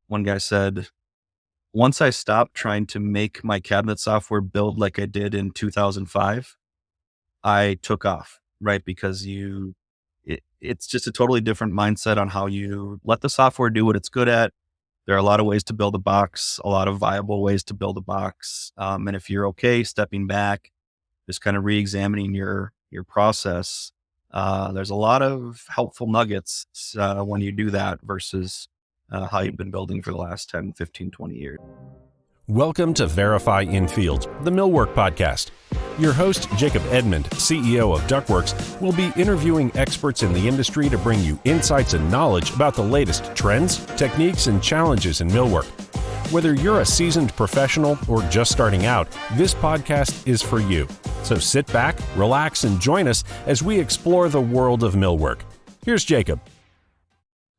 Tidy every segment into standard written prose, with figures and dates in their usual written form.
one guy said, once I stopped trying to make my cabinet software build like I did in 2005, I took off, right? Because it's just a totally different mindset on how you let the software do what it's good at. There are a lot of ways to build a box, a lot of viable ways to build a box. And if you're okay stepping back, just kind of re-examining your process, there's a lot of helpful nuggets when you do that versus how you've been building for the last 10, 15, 20 years. Welcome to Verify Infield, the Millwork Podcast. Your host, Jacob Edmond, CEO of Ductworks, will be interviewing experts in the industry to bring you insights and knowledge about the latest trends, techniques, and challenges in millwork. Whether you're a seasoned professional or just starting out, this podcast is for you. So sit back, relax, and join us as we explore the world of millwork. Here's Jacob.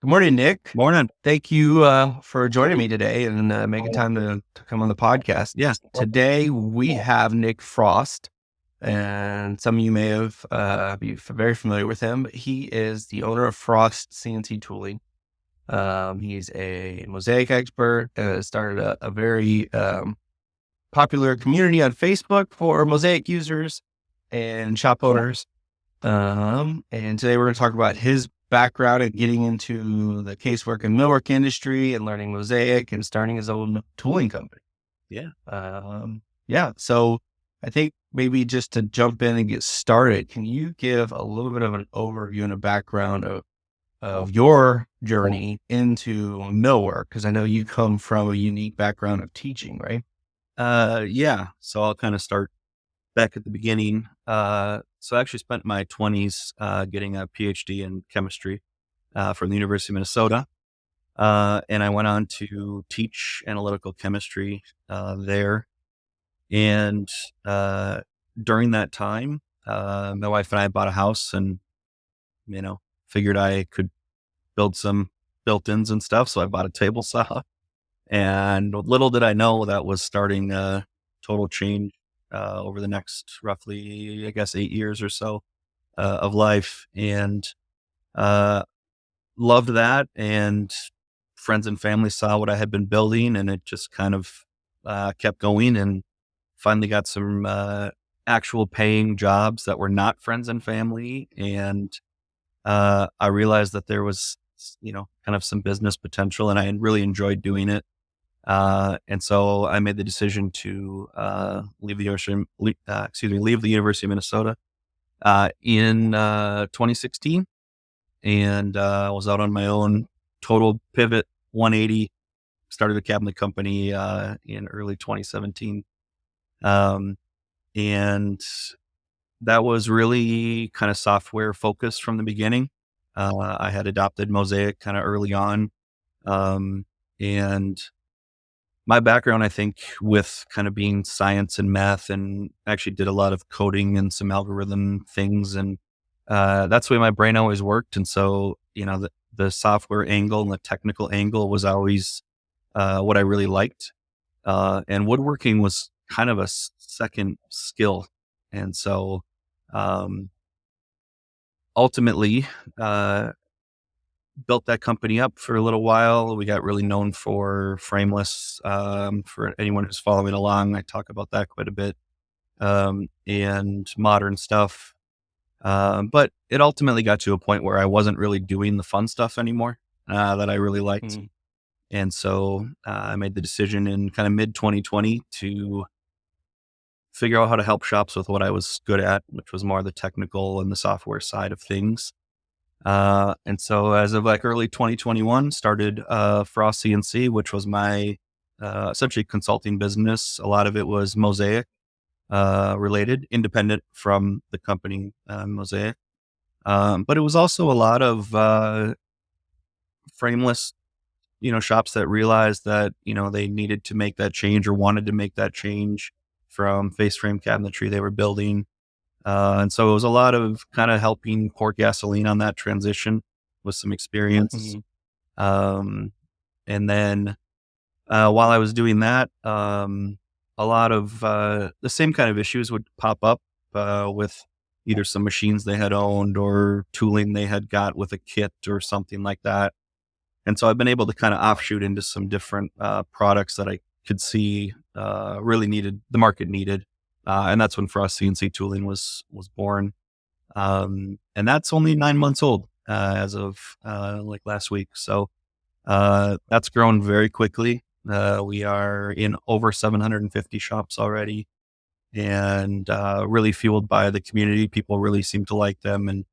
Good morning, Nick. Morning. Thank you for joining me today and making time to come on the podcast. Yes. Today we have Nic Frost, and some of you may have be very familiar with him. He is the owner of Frost CNC Tooling. He's a Mozaik expert. Started a very popular community on Facebook for Mozaik users and shop owners. And today we're going to talk about his background and getting into the casework and millwork industry and learning Mozaik and starting his own tooling company. So I think maybe just to jump in and get started, can you give a little bit of an overview and a background of your journey into millwork? Because I know you come from a unique background of teaching, right? So I'll kind of start back at the beginning. So I actually spent my 20s getting a PhD in chemistry from the University of Minnesota. And I went on to teach analytical chemistry there. And during that time, my wife and I bought a house and, figured I could build some built-ins and stuff. So I bought a table saw. And little did I know that was starting a total change over the next roughly, 8 years or so of life. And loved that. And friends and family saw what I had been building, and it just kind of kept going, and finally got some actual paying jobs that were not friends and family. And I realized that there was, kind of some business potential, and I really enjoyed doing it. And so I made the decision to leave the University of Minnesota in 2016, and was out on my own, total pivot 180. Started a cabinet company in early 2017, and that was really kind of software focused from the beginning. I had adopted Mozaik kind of early on, and my background, I think, with kind of being science and math, and actually did a lot of coding and some algorithm things. And that's the way my brain always worked. And so, the software angle and the technical angle was always what I really liked. And woodworking was kind of a second skill. And so ultimately, built that company up for a little while. We got really known for Frameless. For anyone who's following along, I talk about that quite a bit, and modern stuff. But it ultimately got to a point where I wasn't really doing the fun stuff anymore that I really liked. Mm-hmm. And so I made the decision in kind of mid 2020 to figure out how to help shops with what I was good at, which was more the technical and the software side of things. And so as of early 2021, started Frost CNC, which was my essentially consulting business. A lot of it was Mozaik related, independent from the company Mozaik. But it was also a lot of frameless, shops that realized that, they needed to make that change or wanted to make that change from face frame cabinetry they were building. And so it was a lot of kind of helping pour gasoline on that transition with some experience. Mm-hmm. And then while I was doing that, a lot of the same kind of issues would pop up with either some machines they had owned or tooling they had got with a kit or something like that. And so I've been able to kind of offshoot into some different products that I could see really needed, the market needed. And that's when Frost CNC Tooling was born. And that's only 9 months old as of like last week. So that's grown very quickly. We are in over 750 shops already, and really fueled by the community. People really seem to like them and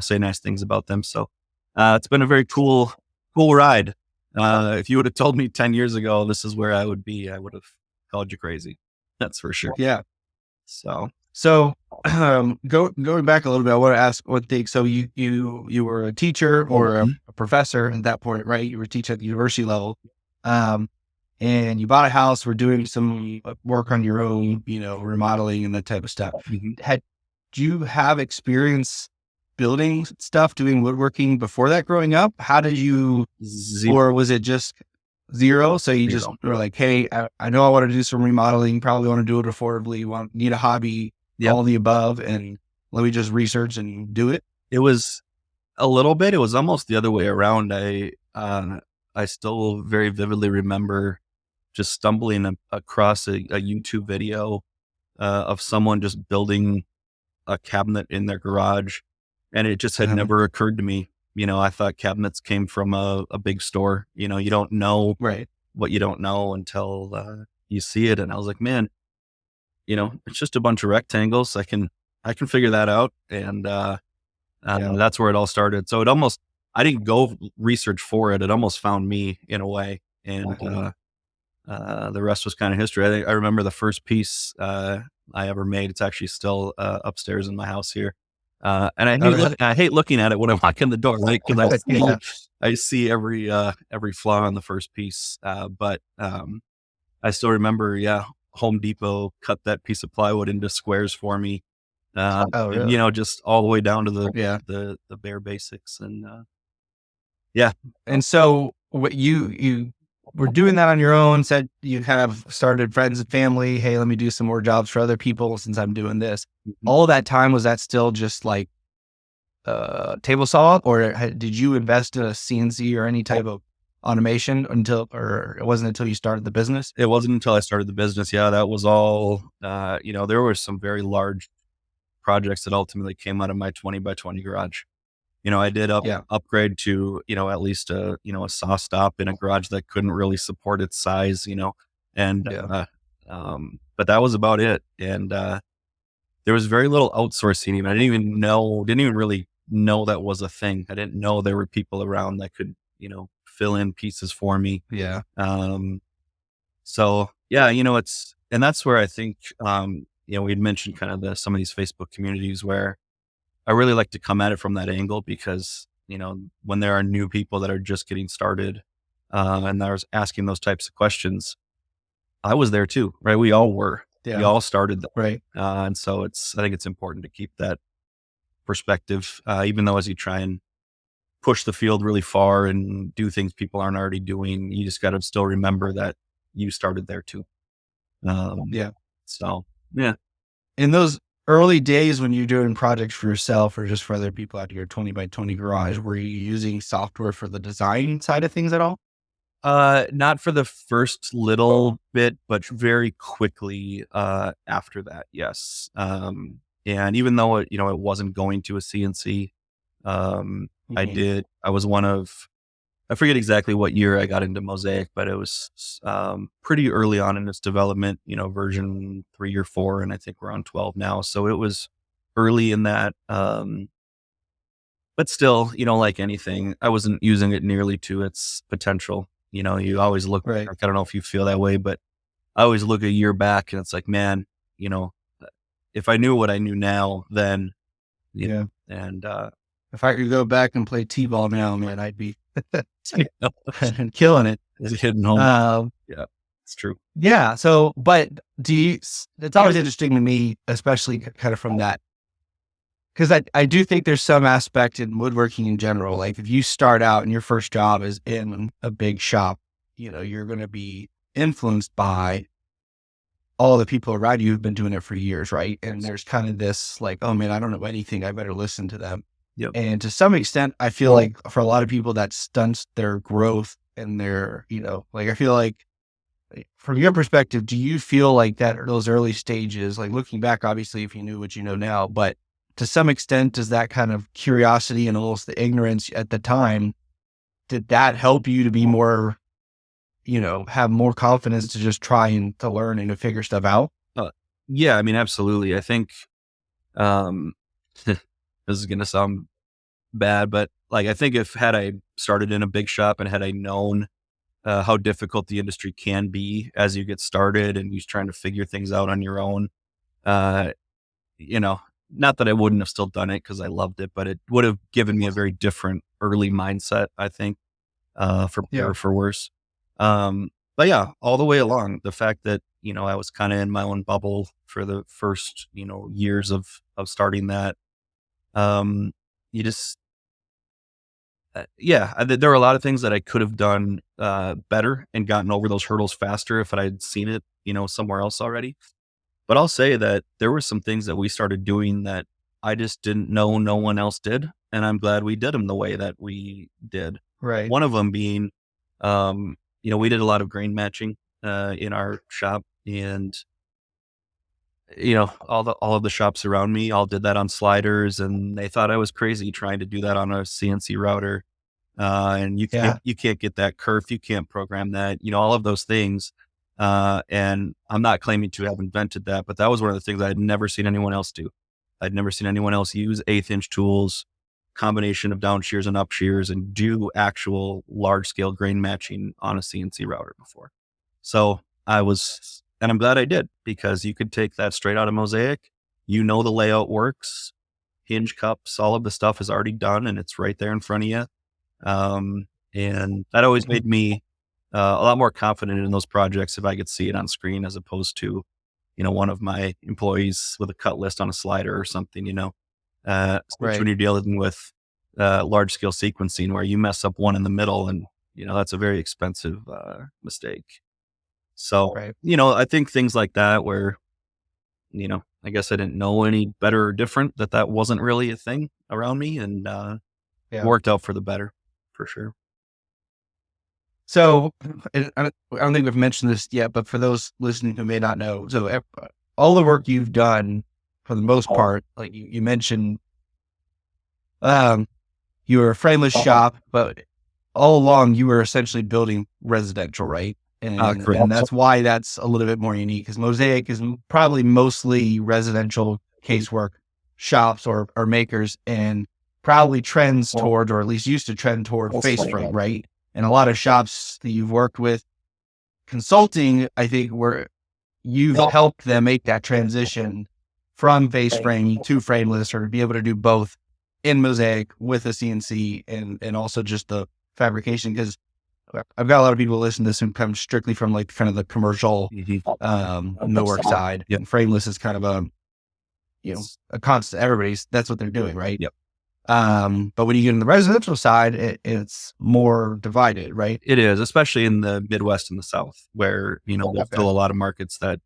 say nice things about them. So it's been a very cool ride. If you would have told me 10 years ago this is where I would be, I would have called you crazy. That's for sure. Yeah. So going back a little bit, I want to ask one thing. So you were a teacher or a professor at that point, right? You were teaching at the university level, and you bought a house. Were doing some work on your own, remodeling and that type of stuff. Mhm. Do you have experience building stuff, doing woodworking before that growing up? How did you, or was it just zero? So you just were like, hey, I know I want to do some remodeling, probably want to do it affordably, need a hobby, all the above, and let me just research and do it? It was a little bit. It was almost the other way around. I still very vividly remember just stumbling across a YouTube video of someone just building a cabinet in their garage, and it just had never occurred to me. I thought cabinets came from a big store. You don't know what you don't know until you see it. And I was like, man, it's just a bunch of rectangles. I can figure that out. And that's where it all started. So I didn't go research for it. It almost found me in a way. And the rest was kind of history. I remember the first piece I ever made. It's actually still upstairs in my house here. And I hate looking at it when I walk in the door, right? Because I see every flaw in the first piece. But I still remember, Home Depot cut that piece of plywood into squares for me. Really? Just all the way down to the bare basics. And And so what you were doing that on your own, said you kind of started friends and family. Hey, let me do some more jobs for other people since I'm doing this. Mhm. All that time, was that still just like table saw, or did you invest in a CNC or any type of automation or it wasn't until you started the business? It wasn't until I started the business. Yeah, that was all, there were some very large projects that ultimately came out of my 20 by 20 garage. I did upgrade to, at least a saw stop in a garage that couldn't really support its size, and, but that was about it. And, there was very little outsourcing even. I didn't even really know that was a thing. I didn't know there were people around that could, fill in pieces for me. Yeah. So and that's where I think, we'd mentioned kind of some of these Facebook communities where I really like to come at it from that angle because, when there are new people that are just getting started, and I was asking those types of questions, I was there too, right? We all were. Yeah. We all started that. Right. And so I think it's important to keep that perspective, even though as you try and push the field really far and do things people aren't already doing, you just got to still remember that you started there too. So, yeah. In those early days when you're doing projects for yourself or just for other people out of your 20 by 20 garage, were you using software for the design side of things at all? Not for the first little bit, but very quickly after that, yes. And even though it wasn't going to a CNC, I was I forget exactly what year I got into Mozaik, but it was pretty early on in its development, version 3 or 4, and I think we're on 12 now. So it was early in that. But still, like anything, I wasn't using it nearly to its potential. You always look, Right. I don't know if you feel that way, but I always look a year back and it's like, man, if I knew what I knew now, then, and, if I could go back and play T-ball now, man, I'd be killing it. it's hitting home. Yeah, it's true. Yeah. So, but it's always interesting to me, especially kind of from that, because I do think there's some aspect in woodworking in general. Like if you start out and your first job is in a big shop, you're going to be influenced by all the people around you who've been doing it for years. Right. And there's kind of this like, oh man, I don't know anything. I better listen to them. Yep. And to some extent, I feel like for a lot of people that stunts their growth and their, like, I feel like from your perspective, do you feel like that those early stages, like looking back, obviously, if you knew what you know now, but to some extent, does that kind of curiosity and almost the ignorance at the time, did that help you to be more, have more confidence to just try and to learn and to figure stuff out? Yeah, I mean, absolutely. I think, this is going to sound bad, but like, I think had I started in a big shop and had I known how difficult the industry can be as you get started and you're trying to figure things out on your own, uh, you know, not that I wouldn't have still done it because I loved it, but it would have given me a very different early mindset, I think, for better or for worse. But yeah, all the way along, the fact that, I was kind of in my own bubble for the first, years of starting that, you just, there were a lot of things that I could have done better and gotten over those hurdles faster if I had seen it, somewhere else already. But I'll say that there were some things that we started doing that I just didn't know no one else did, and I'm glad we did them the way that we did. Right. One of them being, we did a lot of grain matching in our shop, and all of the shops around me all did that on sliders, and they thought I was crazy trying to do that on a CNC router. And you can't get that curve, you can't program that, all of those things. And I'm not claiming to have invented that, but that was one of the things I had never seen anyone else do. I'd never seen anyone else use 1/8 inch tools, combination of down shears and up shears, and do actual large scale grain matching on a CNC router before. So and I'm glad I did, because you could take that straight out of Mozaik. The layout works, hinge cups, all of the stuff is already done and it's right there in front of you. And that always made me a lot more confident in those projects if I could see it on screen, as opposed to, one of my employees with a cut list on a slider or something, especially when you're dealing with large scale sequencing where you mess up one in the middle and, that's a very expensive mistake. So, I think things like that where, I guess I didn't know any better or different, that wasn't really a thing around me, and it worked out for the better, for sure. So, and I don't think we've mentioned this yet, but for those listening who may not know, so all the work you've done, for the most part, like you mentioned, you were a frameless shop, but all along you were essentially building residential, right? And that's why that's a little bit more unique, because Mozaik is probably mostly residential casework shops or makers, and probably trends toward, or at least used to trend toward, face frame, right? And a lot of shops that you've worked with, consulting, I think, where you've helped them make that transition from face frame to frameless, or to be able to do both in Mozaik with a CNC and also just the fabrication. Because I've got a lot of people listen to this who come strictly from like kind of the commercial millwork side. Yep. And frameless is kind of a constant. That's what they're doing, right? Yep. But when you get in the residential side, it's more divided, right? It is, especially in the Midwest and the South, where, there's still a lot of markets that,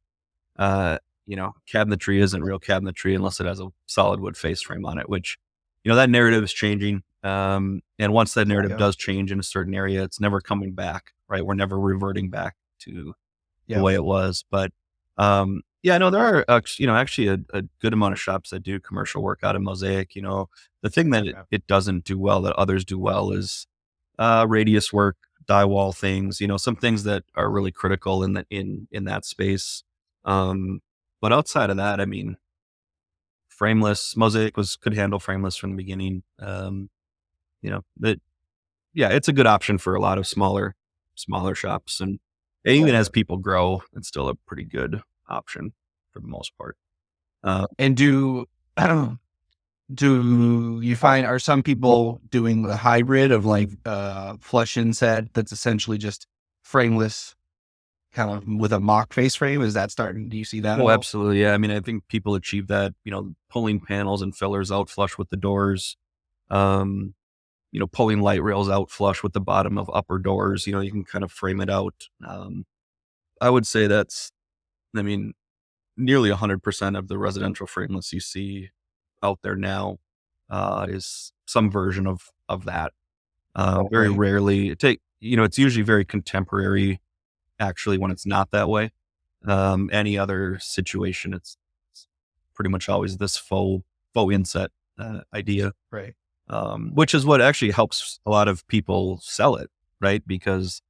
cabinetry isn't real cabinetry unless it has a solid wood face frame on it, which, that narrative is changing. And once that narrative does change in a certain area, it's never coming back, right? We're never reverting back to the way it was. But, there are, actually a good amount of shops that do commercial work out of Mozaik. The thing that it doesn't do well that others do well is radius work, die wall things, some things that are really critical in that space. But outside of that, I mean, frameless, Mozaik could handle frameless from the beginning. It's a good option for a lot of smaller shops, and even as people grow, it's still a pretty good option for the most part. And do you find, are some people doing the hybrid of like flush inset that's essentially just frameless, kind of with a mock face frame? Is that starting? Do you see that? Oh, absolutely. Yeah. I mean, I think people achieve that, pulling panels and fillers out flush with the doors, pulling light rails out flush with the bottom of upper doors, you can kind of frame it out. I would say nearly 100% of the residential frameless you see out there now is some version of that. Very Right. rarely it's usually very contemporary actually when it's not that way. Any other situation, it's pretty much always this faux inset idea, Right. which is what actually helps a lot of people sell it, right? Because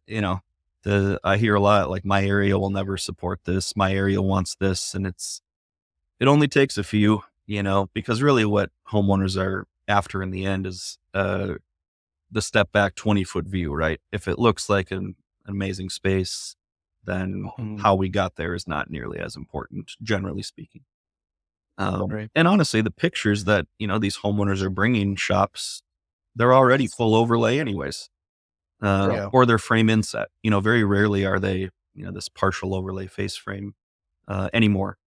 you know, I hear a lot like my area will never support this, my area wants this, and it only takes a few, because really what homeowners are after in the end is the step back 20-foot view, right? If it looks like an amazing space, then Mhm. how we got there is not nearly as important, generally speaking. Right. And honestly, the pictures that, these homeowners are bringing shops, they're already full overlay anyways, Yeah. or they're frame inset. Very rarely are they, this partial overlay face frame anymore.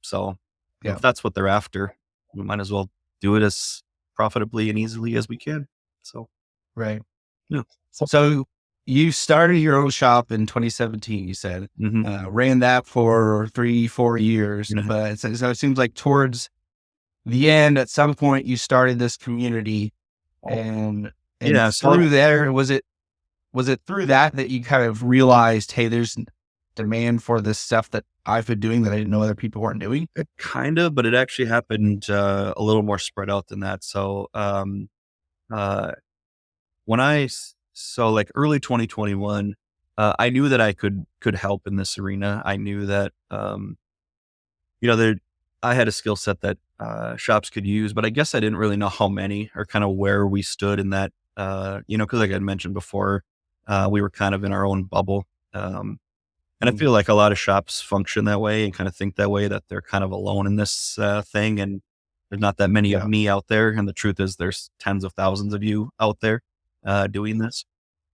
So Yeah. if that's what they're after, we might as well do it as profitably and easily as we can. So, Right. yeah. So you started your own shop in 2017, you said, hmm ran that for 3-4 years, Mhm. but so it seems like towards the end, at some point you started this community and, Yeah. through there, was it through that you kind of realized, hey, there's demand for this stuff that I've been doing that I didn't know other people weren't doing? Kind of, but it actually happened a little more spread out than that. So, uh, so like early 2021, I knew that I could help in this arena. I knew that, there, I had a skill set that shops could use, but I guess I didn't really know how many or kind of where we stood in that, because like I mentioned before, we were kind of in our own bubble. And I Mm. feel like a lot of shops function that way and kind of think that way, that they're kind of alone in this thing. And there's not that many of Yeah. me out there. And the truth is there's tens of thousands of you out there doing this.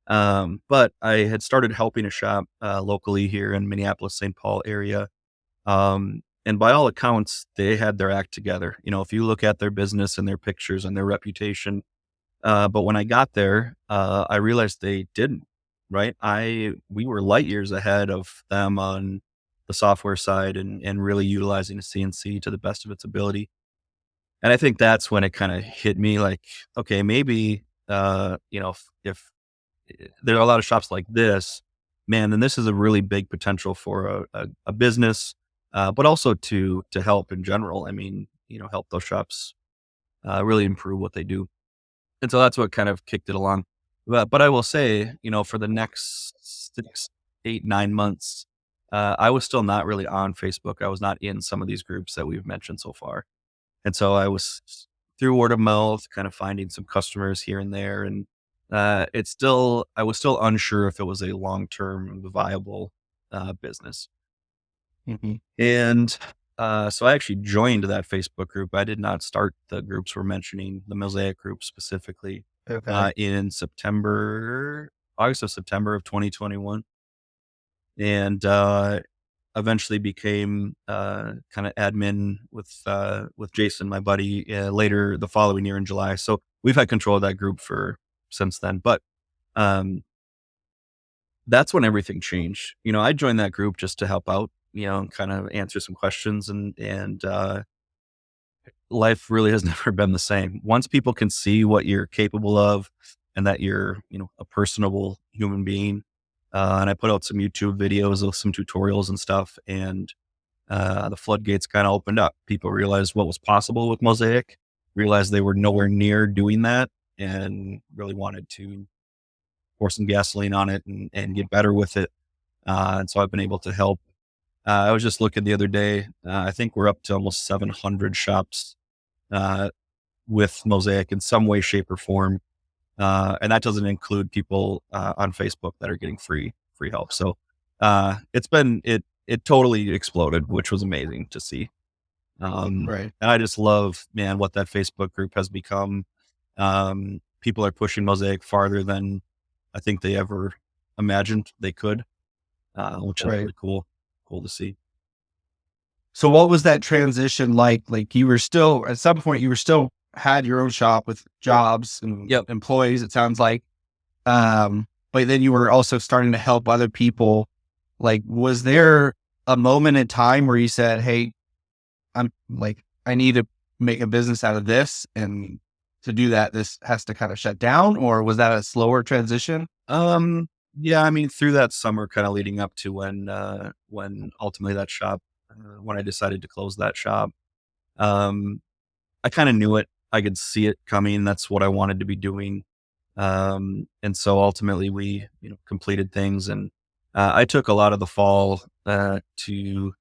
But I had started helping a shop locally here in Minneapolis, St. Paul area. And by all accounts, they had their act together. If you look at their business and their pictures and their reputation, but when I got there, I realized they didn't, right? We were light years ahead of them on the software side and really utilizing a CNC to the best of its ability. And I think that's when it kind of hit me like, okay, maybe, if there are a lot of shops like this, man, then this is a really big potential for a business, but also to help in general. I mean, help those shops really improve what they do. And so that's what kind of kicked it along. But I will say, for the next 6, 8, 9 months, I was still not really on Facebook. I was not in some of these groups that we've mentioned so far. And so I was through word of mouth, kind of finding some customers here and there. And I was still unsure if it was a long-term viable business. Mhm. And so I actually joined that Facebook group. I did not start the groups we're mentioning, the Mozaik group specifically, Okay. in August or September of 2021. And eventually became kind of admin with Jason, my buddy, later the following year in July. So we've had control of that group since then. But um, that's when everything changed. I joined that group just to help out, and kind of answer some questions, and life really has never been the same. Once people can see what you're capable of and that you're, a personable human being. And I put out some YouTube videos of some tutorials and stuff, and the floodgates kind of opened up. People realized what was possible with Mozaik, realized they were nowhere near doing that, and really wanted to pour some gasoline on it and get better with it. And so I've been able to help. I was just looking the other day. I think we're up to almost 700 shops with Mozaik in some way, shape, or form, and that doesn't include people on Facebook that are getting free help. So it totally exploded, which was amazing to see. Right. And I just love, man, what that Facebook group has become. People are pushing Mozaik farther than I think they ever imagined they could, which is Right. really cool to see. So what was that transition like? Like you were still, at some point, you were still had your own shop with jobs and Yep. employees, it sounds like. But then you were also starting to help other people. Like, was there a moment in time where you said, hey, I need to make a business out of this, and to do that, this has to kind of shut down, or was that a slower transition? Yeah, I mean, through that summer, kind of leading up to when ultimately that shop, when I decided to close that shop, um, I kind of knew it. I could see it coming. That's what I wanted to be doing. And so ultimately we, completed things, and I took a lot of the fall to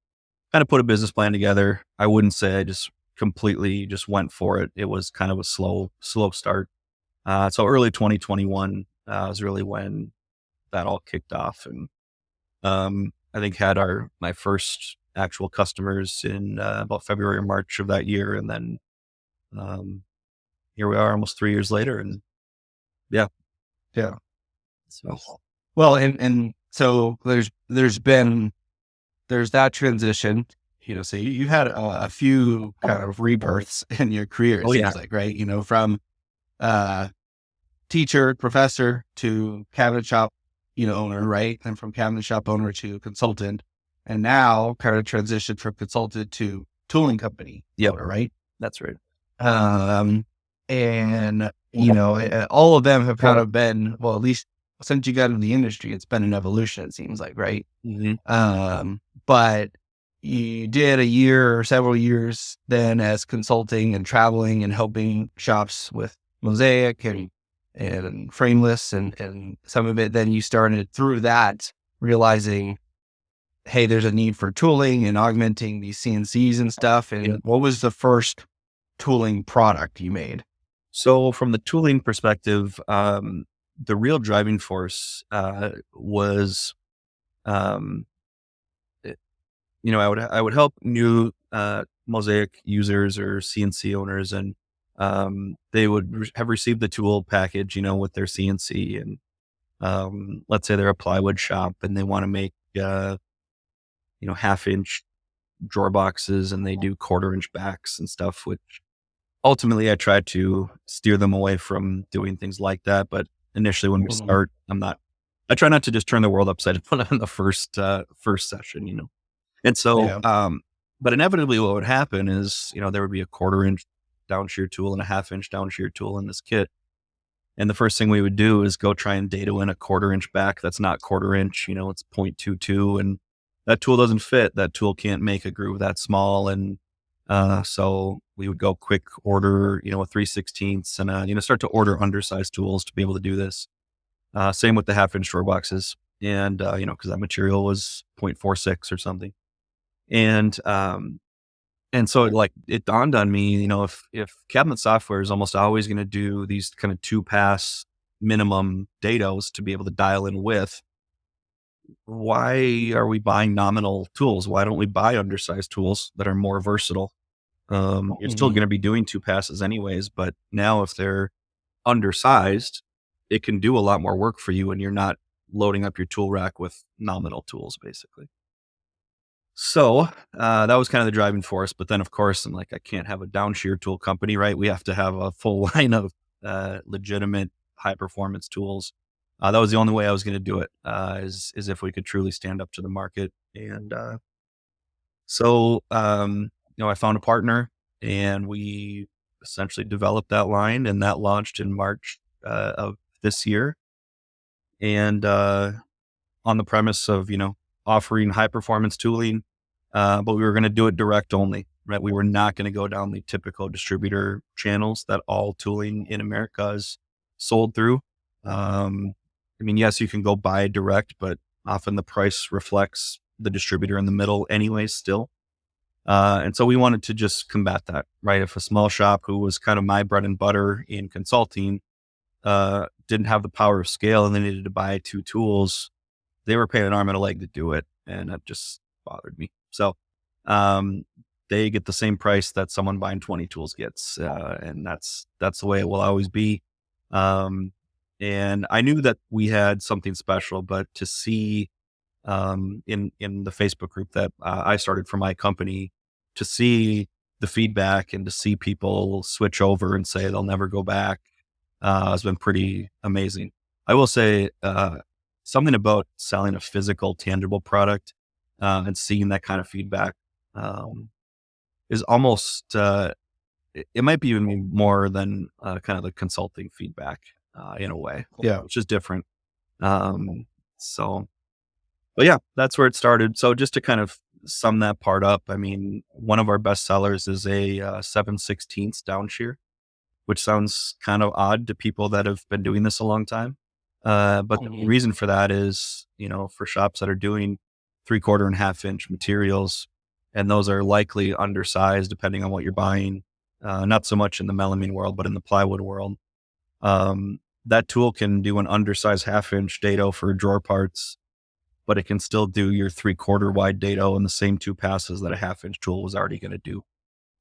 kind of put a business plan together. I wouldn't say I just completely just went for it. It was kind of a slow start. So early 2021 was really when that all kicked off, and I think had my first actual customers in about February or March of that year, and then um, here we are almost 3 years later, and yeah. Yeah. So Well, and so there's that transition, so you had a few kind of rebirths in your career, it oh yeah, seems like, right? From uh teacher, professor to cabinet shop, owner, right? And from cabinet shop owner to consultant, and now kind of transitioned from consultant to tooling company yep, owner, right? that's right. Um, and all of them have kind of been, well, at least since you got into the industry, it's been an evolution, it seems like, right? Hmm. But you did a year or several years then as consulting and traveling and helping shops with Mozaik and Frameless and some of it. Then you started through that realizing, hey, there's a need for tooling and augmenting these CNCs and stuff. Yeah. And what was the first tooling product you made? So from the tooling perspective, the real driving force was, um, it- I would help new Mosaic users or CNC owners, and they would have received the tool package, with their CNC, and let's say they're a plywood shop and they want to make 1/2 inch drawer boxes, and they do 1/4 inch backs and stuff, which ultimately I try to steer them away from doing things like that. But initially when we Mhm. start, I try not to just turn the world upside down on the first session, And so, Yeah. but inevitably what would happen is, there would be a 1/4 inch down shear tool and a 1/2 inch down shear tool in this kit. And the first thing we would do is go try and dado in a 1/4 inch back. That's not 1/4 inch, it's 0.22, and that tool doesn't fit. That tool can't make a groove that small. And so we would go quick order, a 3/16 and, start to order undersized tools to be able to do this. Same with the 1/2 inch drawer boxes. And, cause that material was 0.46 or something. And, and so it dawned on me, if cabinet software is almost always going to do these kind of 2-pass minimum dados to be able to dial in with, why are we buying nominal tools? Why don't we buy undersized tools that are more versatile? You're still Mhm. going to be doing 2 passes anyways, but now if they're undersized, it can do a lot more work for you, and you're not loading up your tool rack with nominal tools, basically. So that was kind of the driving force. But then, of course, I'm like, I can't have a down shear tool company, right? We have to have a full line of legitimate high performance tools. That was the only way I was going to do it, is if we could truly stand up to the market. And so, I found a partner, and we essentially developed that line, and that launched in March of this year. And on the premise of, offering high performance tooling, but we were going to do it direct only, right? We were not going to go down the typical distributor channels that all tooling in America is sold through. I mean, yes, you can go buy direct, but often the price reflects the distributor in the middle anyway, still. And so we wanted to just combat that, right? If a small shop, who was kind of my bread and butter in consulting, didn't have the power of scale and they needed to buy 2 tools, they were paying an arm and a leg to do it. And that just bothered me. So, um, they get the same price that someone buying 20 tools gets. And that's the way it will always be. Um, and I knew that we had something special, but to see, in the Facebook group that I started for my company, to see the feedback and to see people switch over and say they'll never go back, has been pretty amazing. I will say, something about selling a physical, tangible product, and seeing that kind of feedback, is almost, it might be even more than kind of the consulting feedback in a way, which is different. So, but yeah, that's where it started. So just to kind of sum that part up, I mean, one of our best sellers is a 7/16 downshear, which sounds kind of odd to people that have been doing this a long time. But the reason for that is, for shops that are doing 3/4 and 1/2 inch materials, and those are likely undersized depending on what you're buying. Not so much in the melamine world, but in the plywood world. That tool can do an undersized 1/2 inch dado for drawer parts, but it can still do your 3/4 wide dado in the same 2 passes that a 1/2 inch tool was already going to do.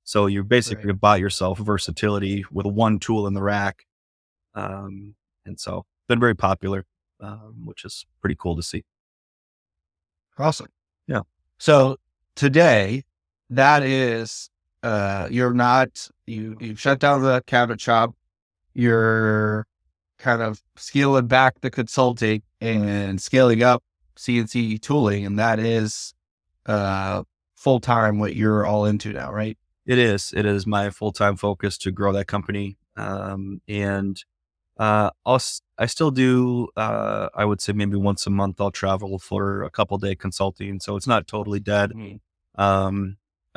So you basically bought yourself versatility with one tool in the rack. And so been very popular, which is pretty cool to see. Awesome. Yeah. So today, that is, you've shut down the cabinet shop. You're kind of scaling back the consulting and scaling up CNC tooling. And that is, full time what you're all into now, right? It is my full-time focus to grow that company. I still do, I would say maybe once a month, I'll travel for a couple day consulting. So it's not totally dead. I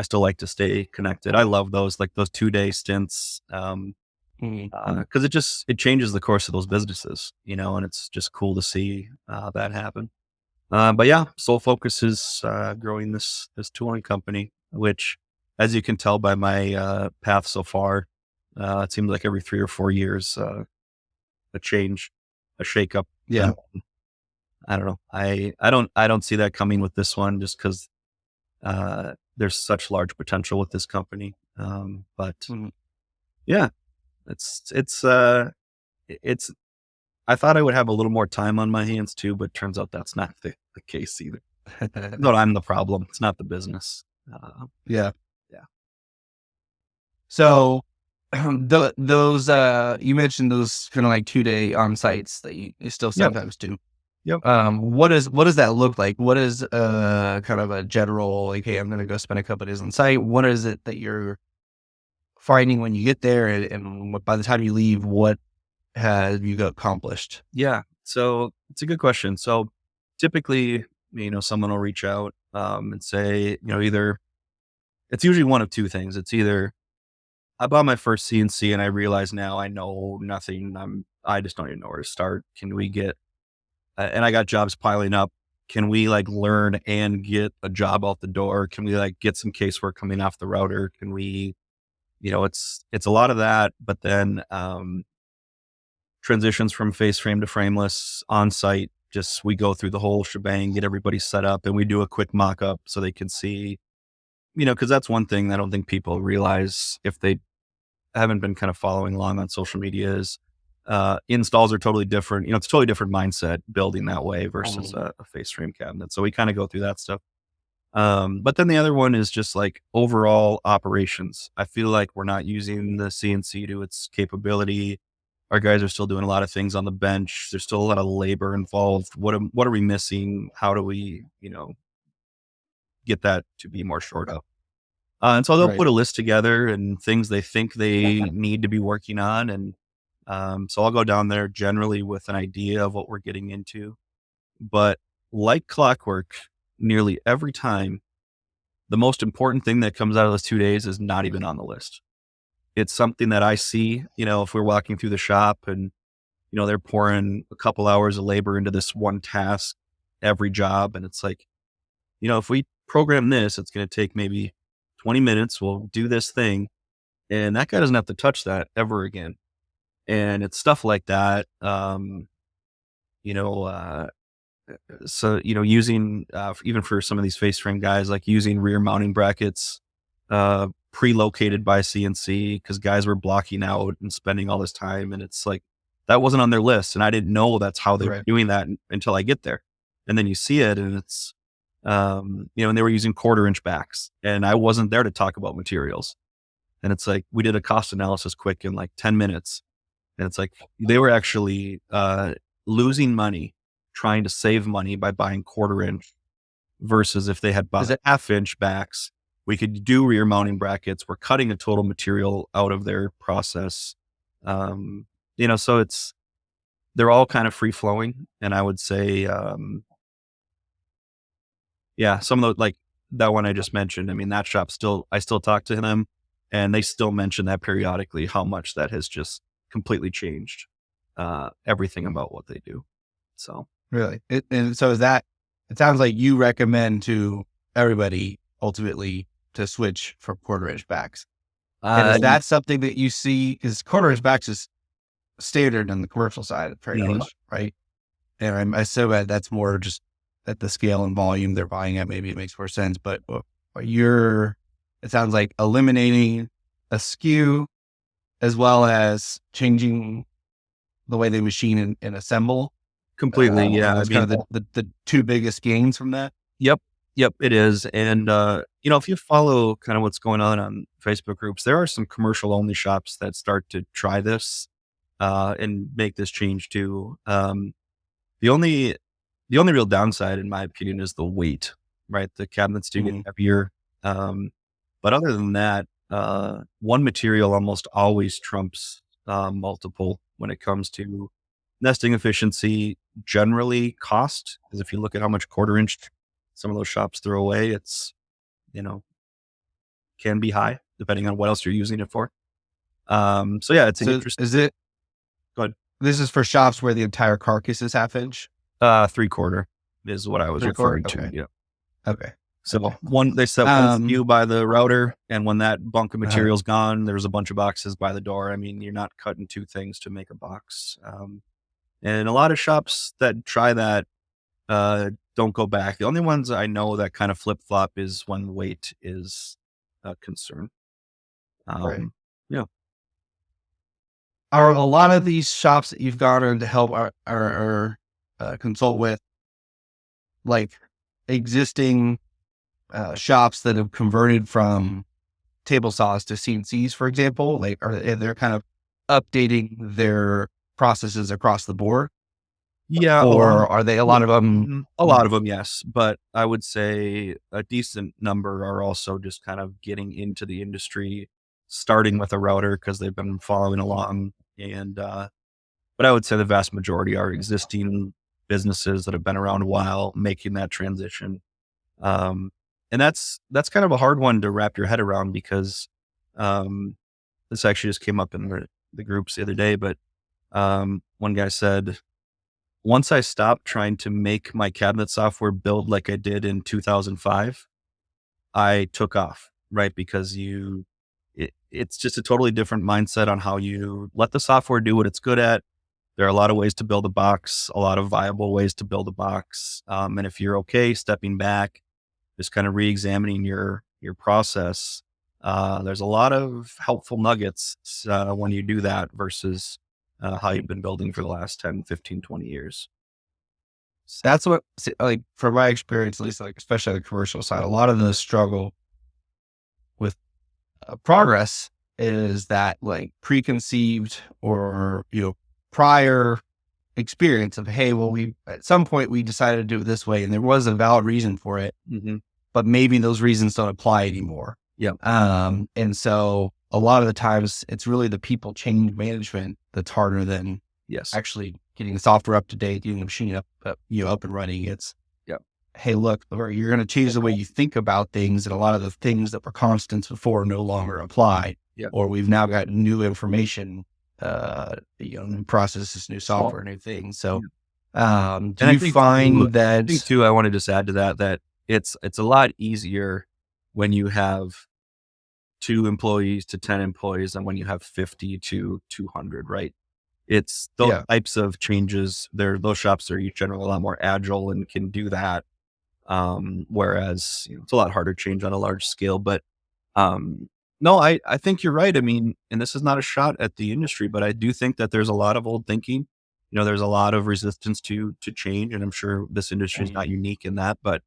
still like to stay connected. I love those, like those 2-day stints. Cause it changes the course of those businesses, and it's just cool to see, that happen. But yeah, sole focus is, growing this tooling company, which, as you can tell by my, path so far, it seems like every 3 or 4 years, a change, a shakeup. Yeah. I don't know. I don't see that coming with this one just because there's such large potential with this company. But yeah, it's I thought I would have a little more time on my hands too, but turns out that's not the case either. But I'm the problem. It's not the business. Yeah. Yeah. So those you mentioned those kind of like 2-day on-sites that you still sometimes do. Yep. What does that look like? What is kind of a general, like, hey, I'm going to go spend a couple of days on site. What is it that you're finding when you get there, and by the time you leave, what have you got accomplished? Yeah. So it's a good question. So typically, someone will reach out and say, either it's usually one of two things. It's either I bought my first CNC and I realize now I know nothing. I just don't even know where to start. Can we get, and I got jobs piling up. Can we learn and get a job out the door? Can we get some casework coming off the router? Can we, it's a lot of that, but then, transitions from face frame to frameless on site. Just, we go through the whole shebang, get everybody set up, and we do a quick mock up so they can see, cause that's one thing I don't think people realize if they haven't been kind of following along on social media is, installs are totally different. It's a totally different mindset building that way versus a face frame cabinet. So we kind of go through that stuff. But then the other one is just overall operations. I feel like we're not using the CNC to its capability. Our guys are still doing a lot of things on the bench. There's still a lot of labor involved. What are we missing? How do we, get that to be more shored up? And so they'll put a list together and things they think they need to be working on. And so I'll go down there generally with an idea of what we're getting into. But like clockwork, nearly every time, the most important thing that comes out of those 2 days is not even on the list. It's something that I see, if we're walking through the shop and, they're pouring a couple hours of labor into this one task, every job. And it's if we program this, it's going to take maybe 20 minutes. We'll do this thing. And that guy doesn't have to touch that ever again. And it's stuff like that. So, using, even for some of these face frame guys, using rear mounting brackets, pre-located by CNC, because guys were blocking out and spending all this time. And it's that wasn't on their list. And I didn't know that's how they were doing that until I get there. And then you see it and it's, and they were using 1/4 inch backs and I wasn't there to talk about materials. And it's we did a cost analysis quick in 10 minutes. And it's they were actually, losing money trying to save money by buying 1/4 inch versus if they had bought 1/2 inch backs We could do rear mounting brackets. We're cutting a total material out of their process. So they're all kind of free flowing. And I would say, some of the, like that one I just mentioned, I mean, that shop I still talk to them and they still mention that periodically, how much that has just completely changed, everything about what they do. So Really? And so it sounds like you recommend to everybody ultimately to switch from 1/4 inch backs. And is that something that you see? Because 1/4 inch backs is standard on the commercial side of Frameless, right? And I assume that's more just at the scale and volume they're buying at. Maybe it makes more sense, but it sounds like eliminating a SKU as well as changing the way they machine and assemble. completely. Yeah. That's kind of the two biggest gains from that. Yep, it is. And, if you follow kind of what's going on Facebook groups, there are some commercial only shops that start to try this, and make this change too. The only real downside, in my opinion, is the weight, right? The cabinets do get heavier. But other than that, one material almost always trumps, multiple when it comes to nesting efficiency, generally cost. Because if you look at how much 1/4 inch some of those shops throw away, it's, can be high depending on what else you're using it for. It's an interesting. Is it? Go ahead. This is for shops where the entire carcass is 1/2 inch. 3/4 is what I was 3/4? referring to. Okay. Yeah. Okay. So they set one SKU by the router, and when that bunk of material's gone, there's a bunch of boxes by the door. I mean, you're not cutting two things to make a box. And a lot of shops that try that, don't go back. The only ones I know that kind of flip flop is when weight is a concern. Right. Yeah. Are a lot of these shops that you've gone in to help or consult with, like existing shops that have converted from table saws to CNCs, for example? Like, they're kind of updating their processes across the board? Yeah. Or are they a lot of them? A lot of them, yes. But I would say a decent number are also just kind of getting into the industry, starting with a router because they've been following along. And, but I would say the vast majority are existing businesses that have been around a while making that transition. And that's kind of a hard one to wrap your head around because, this actually just came up in the groups the other day, but, one guy said, once I stopped trying to make my cabinet software build like I did in 2005, I took off, right? Because it's just a totally different mindset on how you let the software do what it's good at. There are a lot of ways to build a box, a lot of viable ways to build a box. And if you're okay stepping back, just kind of re-examining your process, there's a lot of helpful nuggets when you do that versus how you've been building for the last 10, 15, 20 years. That's what, like, from my experience, at least, like, especially on the commercial side, a lot of the struggle with progress is that, like, preconceived or, prior experience of, hey, well, at some point we decided to do it this way and there was a valid reason for it, but maybe those reasons don't apply anymore. Yeah. And so a lot of the times it's really the people change management that's harder than actually getting the software up to date, getting the machine up and running. It's, hey, look, or you're going to change the way you think about things, and a lot of the things that were constants before no longer apply. Or we've now got new information, new processes, new software, new things. So, do you find that? I think too, I want to just add to that it's a lot easier when you have 2 employees to 10 employees than when you have 50 to 200, right? It's those types of changes. Those shops are generally a lot more agile and can do that. Whereas it's a lot harder to change on a large scale. But no, I think you're right. I mean, and this is not a shot at the industry, but I do think that there's a lot of old thinking. There's a lot of resistance to change, and I'm sure this industry is not unique in that. But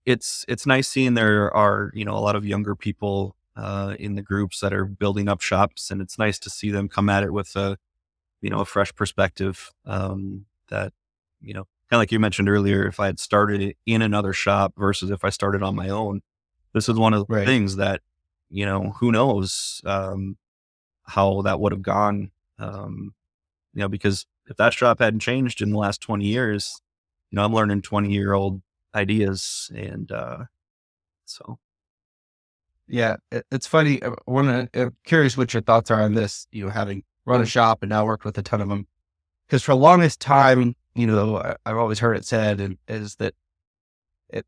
it's nice seeing there are a lot of younger people in the groups that are building up shops, and it's nice to see them come at it with a fresh perspective that of like you mentioned earlier, if I had started it in another shop versus if I started on my own, this is one of the Right. things that, who knows, how that would have gone, because if that shop hadn't changed in the last 20 years, I'm learning 20-year-old ideas. And, so. Yeah, it's funny. I'm curious what your thoughts are on this. Having run a shop and now worked with a ton of them, because for the longest time, I've always heard it said is that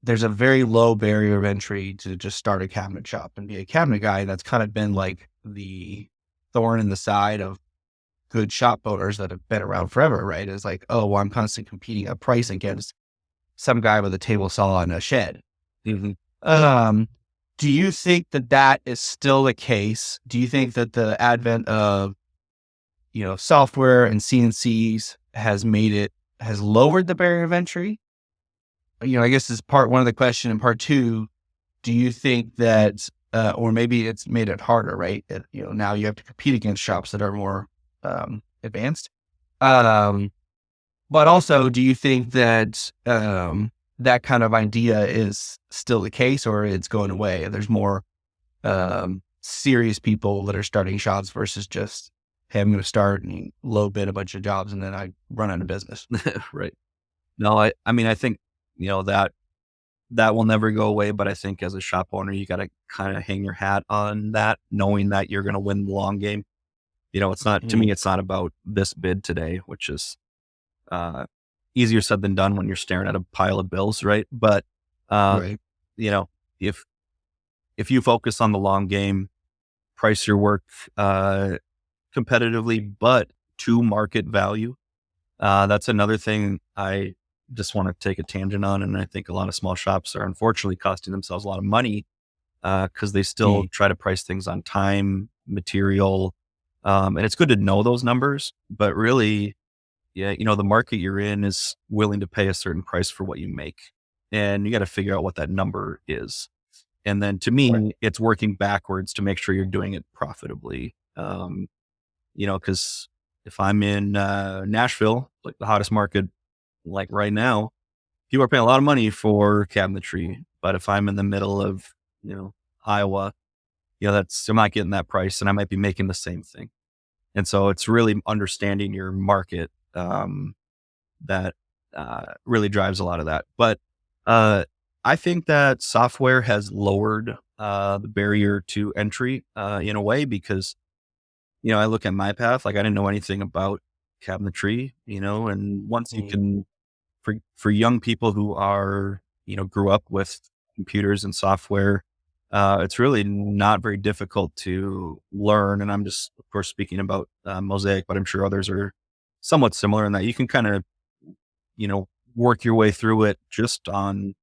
there's a very low barrier of entry to just start a cabinet shop and be a cabinet guy. That's kind of been like the thorn in the side of good shop owners that have been around forever, right? It's like, oh, well, I'm constantly competing a price against some guy with a table saw and a shed. Mm-hmm. Do you think that is still the case? Do you think that the advent of, software and CNCs has lowered the barrier of entry? I guess is part one of the question. And part two, do you think that, or maybe it's made it harder, right? Now you have to compete against shops that are more advanced. But also, do you think that that kind of idea is still the case, or it's going away and there's more serious people that are starting shops versus just, hey, I'm going to start and low bid a bunch of jobs and then I run out of business? Right. No, I mean, I think, that will never go away, but I think as a shop owner, you got to kind of hang your hat on that, knowing that you're going to win the long game. It's not, to me, it's not about this bid today, which is easier said than done when you're staring at a pile of bills, right? But, Right. If you focus on the long game, price your work competitively, but to market value, that's another thing I just want to take a tangent on. And I think a lot of small shops are unfortunately costing themselves a lot of money because they still try to price things on time, material. And it's good to know those numbers, but really, yeah, the market you're in is willing to pay a certain price for what you make. And you got to figure out what that number is. And then to me, it's working backwards to make sure you're doing it profitably. Because if I'm in Nashville, like the hottest market, like right now, people are paying a lot of money for cabinetry. But if I'm in the middle of, Iowa, I'm not getting that price, and I might be making the same thing. And so it's really understanding your market that really drives a lot of that. But I think that software has lowered the barrier to entry in a way, because, I look at my path, like I didn't know anything about cabinetry, and once you can, for young people who are, grew up with computers and software, it's really not very difficult to learn. And I'm just, of course, speaking about Mozaik, but I'm sure others are somewhat similar in that you can kind of, work your way through it just on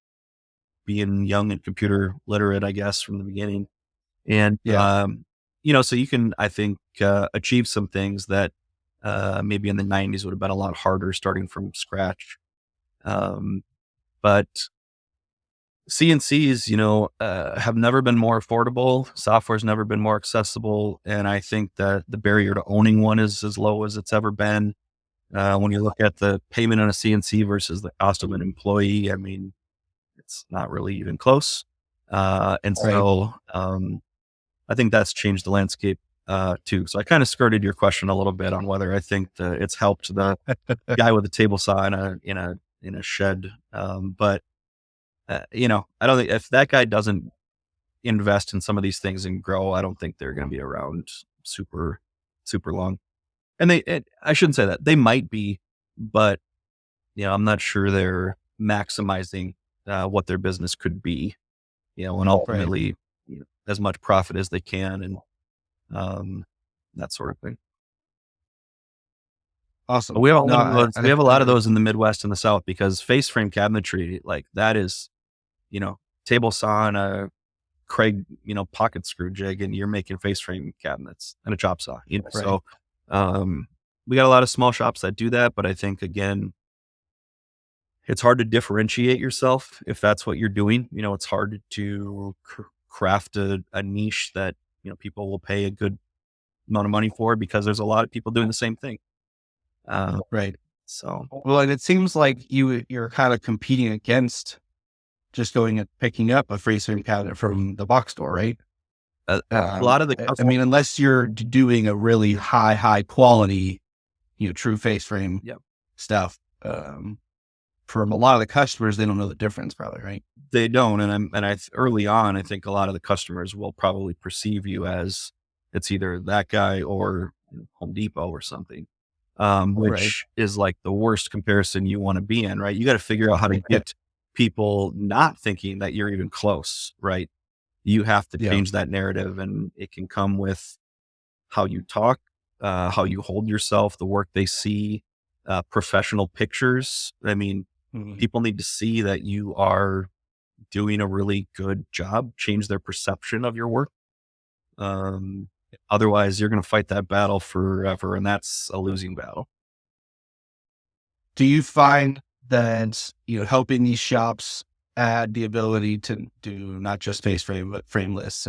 being young and computer literate, I guess, from the beginning. And, so you can, I think, achieve some things that maybe in the 90s would have been a lot harder starting from scratch. But CNCs, have never been more affordable. Software's never been more accessible. And I think that the barrier to owning one is as low as it's ever been. When you look at the payment on a CNC versus the cost of an employee, I mean, it's not really even close. And so I think that's changed the landscape too. So I kind of skirted your question a little bit on whether I think that it's helped the guy with a table saw in a shed. But I don't think if that guy doesn't invest in some of these things and grow, I don't think they're going to be around super, super long. And I shouldn't say that, they might be, but I'm not sure they're maximizing what their business could be, and ultimately as much profit as they can, and that sort of thing. Awesome. But we have a lot of those in the Midwest and the South, because face frame cabinetry, like that is, table saw and a Craig, pocket screw jig, and you're making face frame cabinets and a chop saw, so we got a lot of small shops that do that. But I think, again, it's hard to differentiate yourself if that's what you're doing. It's hard to craft a niche that, people will pay a good amount of money for, because there's a lot of people doing the same thing. So, Well, and it seems like you're kind of competing against just going and picking up a face frame cabinet from the box store, right? a lot of the I mean, unless you're doing a really high quality, true face frame Yep. stuff. For a lot of the customers, they don't know the difference, probably, right? They don't, early on, I think a lot of the customers will probably perceive you as it's either that guy or Home Depot or something, which is like the worst comparison you want to be in, right? You got to figure out how to get people not thinking that you're even close, right? You have to change that narrative, and it can come with how you talk, how you hold yourself, the work they see, professional pictures. I mean, people need to see that you are doing a really good job, change their perception of your work. Otherwise, you're going to fight that battle forever, and that's a losing battle. Do you find that, helping these shops add the ability to do not just face frame, but frameless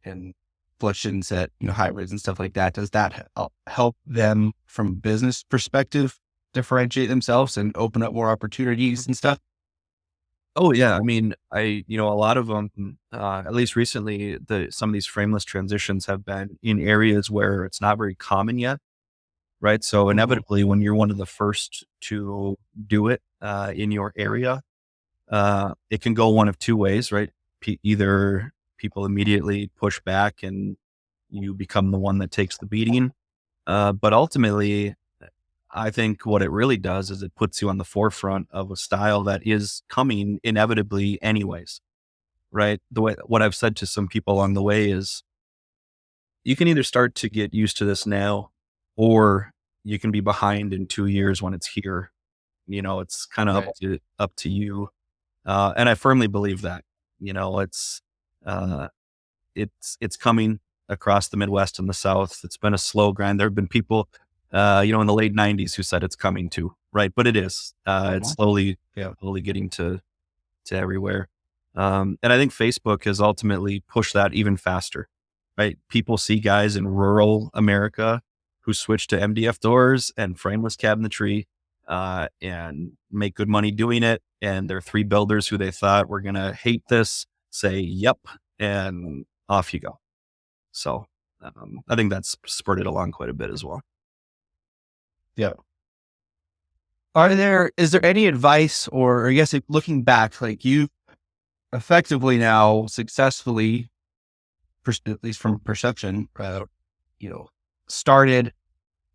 and flush-in set, hybrids and stuff like that? Does that help them from a business perspective differentiate themselves and open up more opportunities and stuff? Oh yeah. I mean, a lot of them, at least recently, some of these frameless transitions have been in areas where it's not very common yet. Right. So inevitably, when you're one of the first to do it, in your area, it can go one of two ways, right? Either people immediately push back and you become the one that takes the beating. But ultimately, I think what it really does is it puts you on the forefront of a style that is coming inevitably anyways, right? What I've said to some people along the way is you can either start to get used to this now, or you can be behind in 2 years when it's here. It's kind of up to you. And I firmly believe that, it's coming across the Midwest and the South. It's been a slow grind. There have been people, in the late 90s who said it's coming too, right? But it is, it's slowly getting to everywhere. And I think Facebook has ultimately pushed that even faster, right? People see guys in rural America who switch to MDF doors and frameless cabinetry, and make good money doing it. And there are 3 builders who they thought were going to hate this say, yep, and off you go. So, I think that's spurred along quite a bit as well. Yeah. Is there any advice, or I guess looking back, like you effectively now successfully, at least from perception, started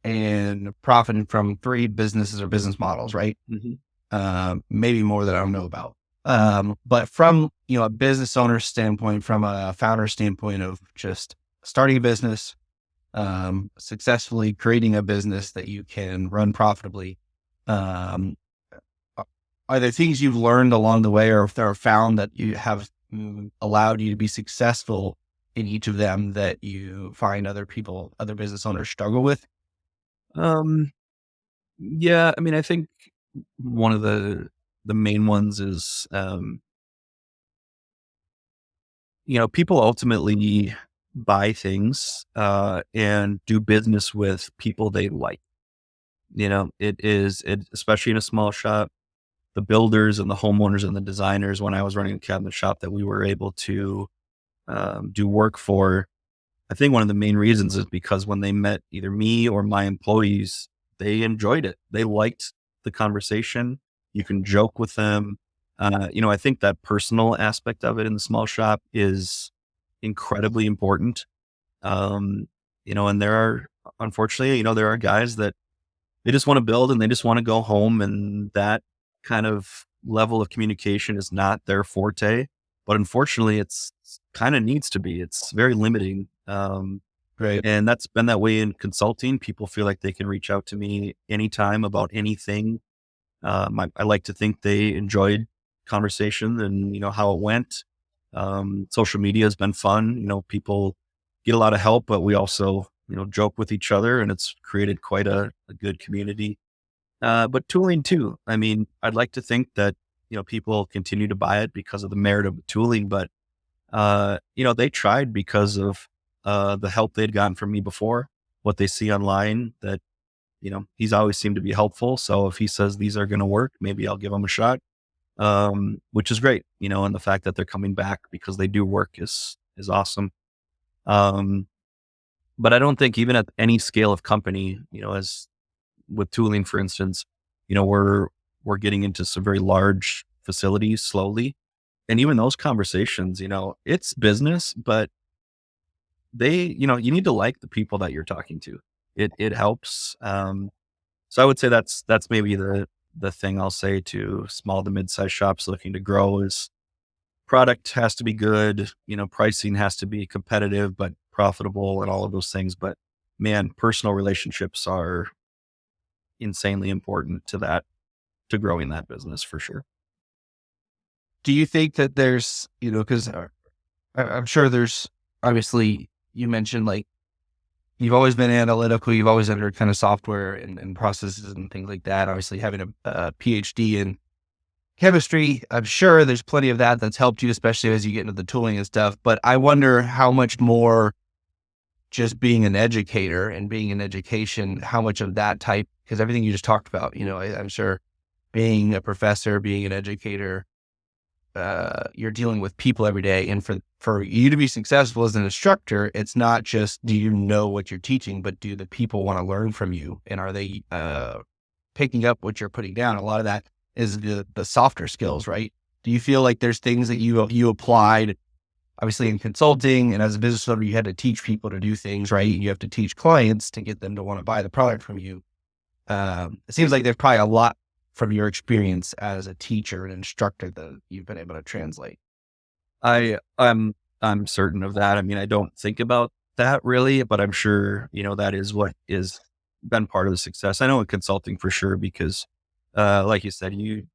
and profited from 3 businesses or business models, right? Maybe more that I don't know about. But from, a business owner standpoint, from a founder standpoint of just starting a business, successfully creating a business that you can run profitably. Are there things you've learned along the way, or if there are found that you have allowed you to be successful in each of them that you find other business owners struggle with? Yeah, I mean, I think one of the main ones is, people ultimately buy things, and do business with people they like. Especially in a small shop, the builders and the homeowners and the designers, when I was running a cabinet shop that we were able to, do work for, I think one of the main reasons is because when they met either me or my employees, they enjoyed it. They liked the conversation. You can joke with them. I think that personal aspect of it in the small shop is incredibly important. And there are, unfortunately, there are guys that they just want to build and they just want to go home, and that kind of level of communication is not their forte. But unfortunately, it's kind of needs to be. It's very limiting. Right. And that's been that way in consulting. People feel like they can reach out to me anytime about anything. I like to think they enjoyed conversation and, how it went. Social media has been fun. People get a lot of help, but we also, joke with each other, and it's created quite a good community. But tooling too. I mean, I'd like to think that, people continue to buy it because of the merit of the tooling, but, they tried because of, the help they'd gotten from me before, what they see online, that, he's always seemed to be helpful. So if he says these are going to work, maybe I'll give them a shot. Which is great, and the fact that they're coming back because they do work is awesome. But I don't think even at any scale of company, as with tooling, for instance, we're getting into some very large facilities slowly. And even those conversations, it's business, but you need to like the people that you're talking to. It helps. So I would say that's maybe the thing I'll say to small to mid-sized shops looking to grow is product has to be good, pricing has to be competitive, but profitable and all of those things. But man, personal relationships are insanely important to growing that business for sure. Do you think that there's, because I'm sure there's, obviously you mentioned like, you've always been analytical, you've always entered kind of software and processes and things like that. Obviously having a PhD in chemistry, I'm sure there's plenty of that's helped you, especially as you get into the tooling and stuff. But I wonder how much more just being an educator and being in education, how much of that type, because everything you just talked about, I'm sure being a professor, being an educator, you're dealing with people every day. And for you to be successful as an instructor, it's not just, do you know what you're teaching, but do the people want to learn from you? And are they picking up what you're putting down? A lot of that is the softer skills, right? Do you feel like there's things that you applied, obviously in consulting and as a business owner, you had to teach people to do things, right? You have to teach clients to get them to want to buy the product from you. It seems like there's probably a lot from your experience as a teacher and instructor that you've been able to translate. I'm certain of that. I mean, I don't think about that really, but I'm sure, that is what is been part of the success. I know in consulting for sure, because, like you said, you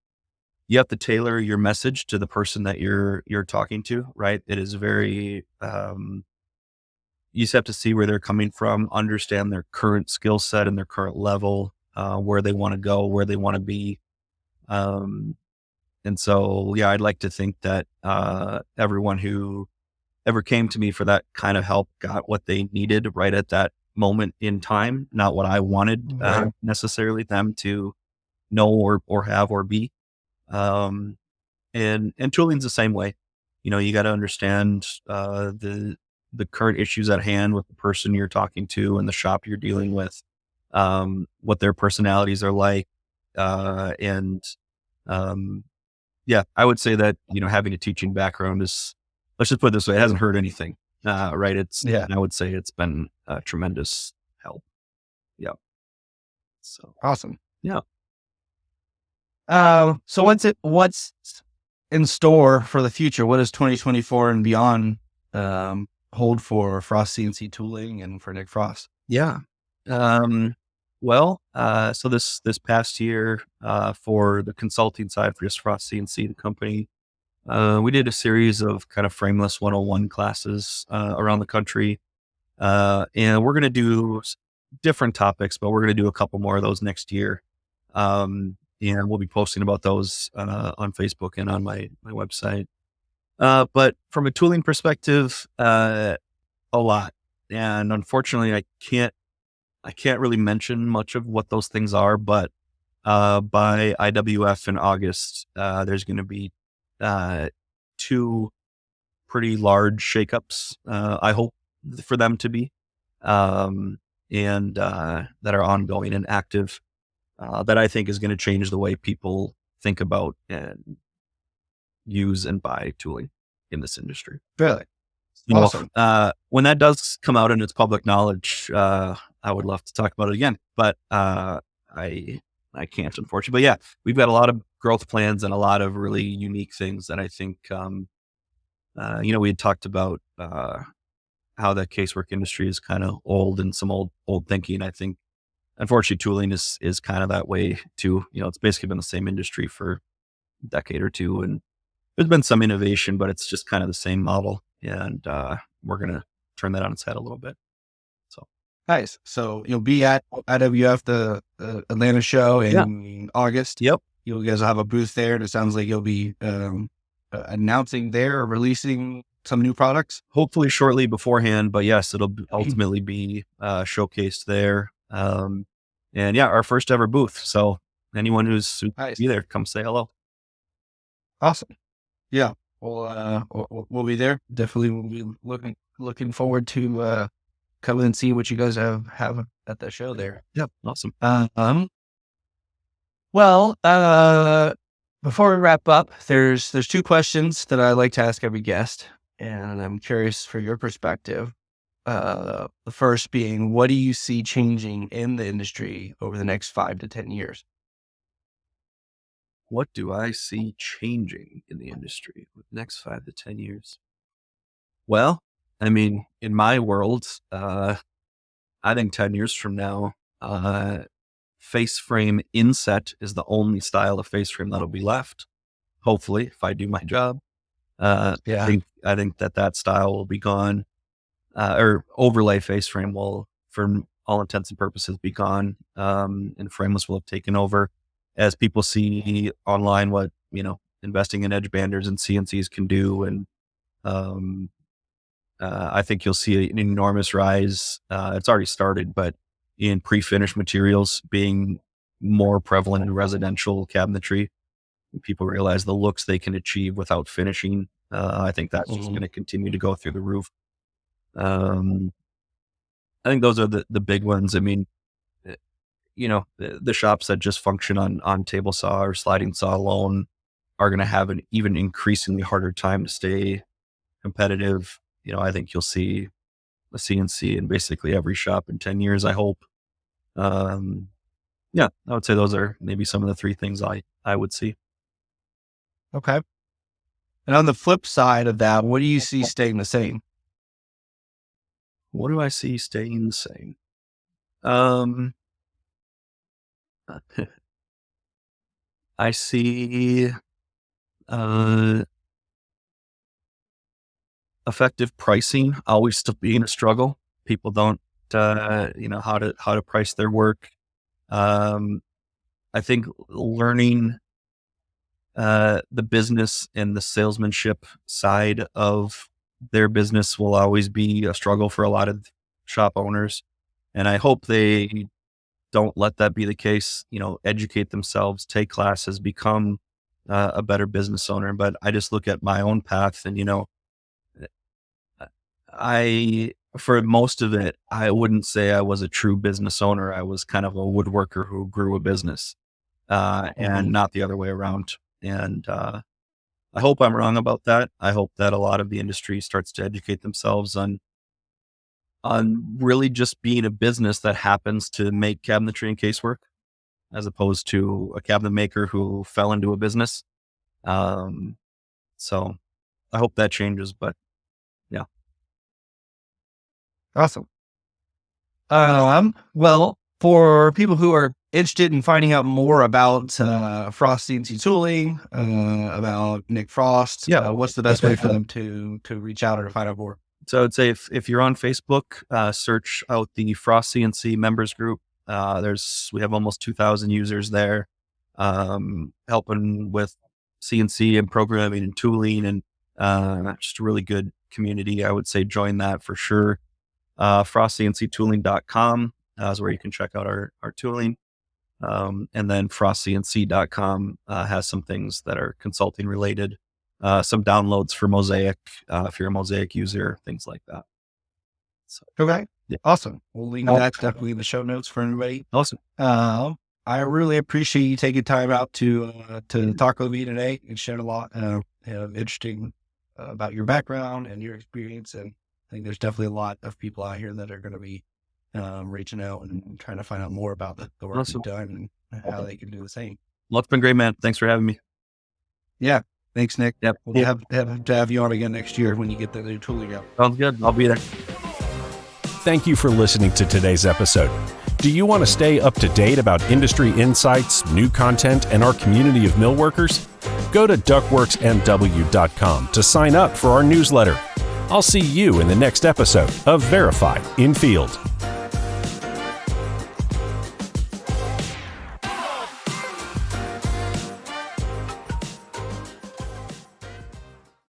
have to tailor your message to the person that you're talking to, right? It is very, you just have to see where they're coming from, understand their current skill set and their current level, where they want to go, where they want to be. And so, yeah, I'd like to think that, everyone who ever came to me for that kind of help got what they needed right at that moment in time, not what I wanted, necessarily them to know or have or be. And tooling's the same way. You got to understand, the current issues at hand with the person you're talking to and the shop you're dealing with, what their personalities are like. Yeah, I would say that, having a teaching background is, let's just put it this way, it hasn't hurt anything. Right. I would say it's been a tremendous help. Yeah. So awesome. Yeah. So what's in store for the future? What does 2024 and beyond, hold for Frost CNC Tooling and for Nic Frost? Yeah. Well, so this past year, for the consulting side for just Frost CNC, the company, we did a series of kind of Frameless 101 classes, around the country. And we're going to do different topics, but we're going to do a couple more of those next year. And we'll be posting about those, on Facebook and on my website. But from a tooling perspective, a lot. And unfortunately, I can't really mention much of what those things are, but, by IWF in August, there's going to be, 2 pretty large shakeups. I hope for them to be, and, that are ongoing and active, that I think is going to change the way people think about and use and buy tooling in this industry. Really? Awesome. When that does come out and it's public knowledge, I would love to talk about it again, but, I can't, unfortunately. But yeah, we've got a lot of growth plans and a lot of really unique things that I think, we had talked about, how the casework industry is kind of old and some old thinking. I think, unfortunately, tooling is kind of that way too. It's basically been the same industry for a decade or two, and there's been some innovation, but it's just kind of the same model. And, we're going to turn that on its head a little bit. So nice. So you'll be at IWF, the Atlanta show in August. Yep. You guys will have a booth there, and it sounds like you'll be, announcing there or releasing some new products. Hopefully shortly beforehand, but yes, it'll ultimately be, showcased there. And yeah, our first ever booth. So anyone who's Nice. be there, come say hello. Awesome. Yeah. We'll be there. Definitely we'll be looking forward to coming and see what you guys have at the show there. Yep. Awesome. Before we wrap up, there's 2 questions that I like to ask every guest, and I'm curious for your perspective. The first being, what do you see changing in the industry over the next 5 to 10 years? What do I see changing in the industry with the next 5 to 10 years? Well, I mean, in my world, I think 10 years from now, face frame inset is the only style of face frame that'll be left. Hopefully, if I do my job, I think that style will be gone, or overlay face frame will, for all intents and purposes, be gone, and frameless will have taken over as people see online what, investing in edge banders and CNCs can do. And I think you'll see an enormous rise. It's already started, but in pre-finished materials being more prevalent in residential cabinetry. People realize the looks they can achieve without finishing. I think that's just going to continue to go through the roof. I think those are the big ones. I mean, the shops that just function on table saw or sliding saw alone are going to have an even increasingly harder time to stay competitive. I think you'll see a CNC in basically every shop in 10 years, I hope. I would say those are maybe some of the 3 things I would see. Okay. And on the flip side of that, what do you see staying the same? What do I see staying the same? I see effective pricing always still being a struggle. People don't how to price their work. I think learning the business and the salesmanship side of their business will always be a struggle for a lot of shop owners. And I hope they don't let that be the case, educate themselves, take classes, become a better business owner. But I just look at my own path and, for most of it, I wouldn't say I was a true business owner. I was kind of a woodworker who grew a business, and not the other way around. And I hope I'm wrong about that. I hope that a lot of the industry starts to educate themselves on really just being a business that happens to make cabinetry and casework, as opposed to a cabinet maker who fell into a business. So I hope that changes, but yeah. Awesome. Well, for people who are interested in finding out more about Frost CNC Tooling, about Nic Frost, what's the best way for them to reach out or to find out more? So I'd say if you're on Facebook, search out the Frost CNC members group. We have almost 2,000 users there, helping with CNC and programming and tooling, and just a really good community. I would say join that for sure. FrostCNCTooling.com is where you can check out our tooling. And then FrostCNC.com has some things that are consulting related, some downloads for Mozaik, if you're a Mozaik user, things like that. So, okay. Yeah. Awesome. We'll link that definitely in the show notes for anybody. Awesome. I really appreciate you taking time out to talk with me today and share a lot interesting about your background and your experience. And I think there's definitely a lot of people out here that are going to be reaching out and trying to find out more about the work you've done and how they can do the same. Well, it's been great, man. Thanks for having me. Yeah. Thanks, Nic. Yep. We'll have to have you on again next year when you get the new tooling out. Sounds good. I'll be there. Thank you for listening to today's episode. Do you want to stay up to date about industry insights, new content, and our community of millworkers? Go to ductworksmw.com to sign up for our newsletter. I'll see you in the next episode of Verify in Field.